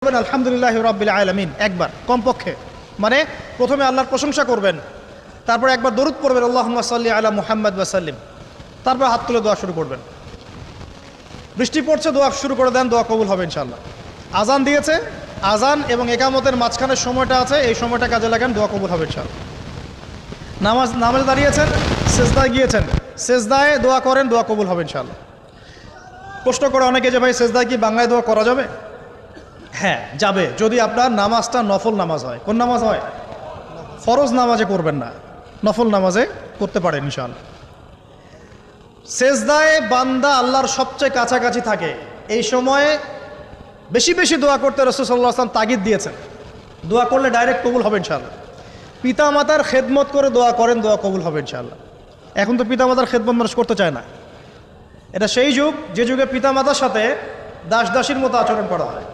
আলহামদুলিল্লাহ রাব্বিল আলামিন একবার কমপক্ষে, মানে প্রথমে আল্লাহর প্রশংসা করবেন, তারপর একবার দরুদ পড়বেন আল্লাহুম্মা সাল্লি আলা মুহাম্মাদ ওয়া সাল্লিম, তারপর হাত তুলে দোয়া শুরু করবেন। বৃষ্টি পড়ছে, দোয়া শুরু করে দেন, দোয়া কবুল হবে ইনশাআল্লাহ। আজান দিয়েছে, আজান এবং একামতের মাঝখানের সময়টা আছে, এই সময়টা কাজে লাগান, দোয়া কবুল হবে ইনশাআল্লাহ। নামাজে দাঁড়িয়েছেন, সেজদায় গিয়েছেন, সেজদায় দোয়া করেন, দোয়া কবুল হবে ইনশাআল্লাহ। প্রশ্ন করে অনেকে যে ভাই সেজদায় কি বাংলায় দোয়া করা যাবে? হ্যাঁ যাবে, যদি আপনার নামাজটা নফল নামাজ হয়। কোন নামাজ হয়? ফরজ নামাজে করবেন না, নফল নামাজে করতে পারেন ইনশাআল্লাহ। সেজদায় বান্দা আল্লাহর সবচেয়ে কাছাকাছি থাকে, এই সময়ে বেশি বেশি দোয়া করতে রাসূল সাল্লাল্লাহু আলাইহি ওয়াসাল্লাম তাগিদ দিয়েছেন। দোয়া করলে ডাইরেক্ট কবুল হবে ইনশাআল্লাহ। পিতা মাতার খেদমত করে দোয়া করেন, দোয়া কবুল হবে ইনশাআল্লাহ। এখন তো পিতা মাতার খেদমত মানুষ করতে চায় না। এটা সেই যুগ যে যুগে পিতা মাতার সাথে দাস দাসীর মতো আচরণ করা হয়।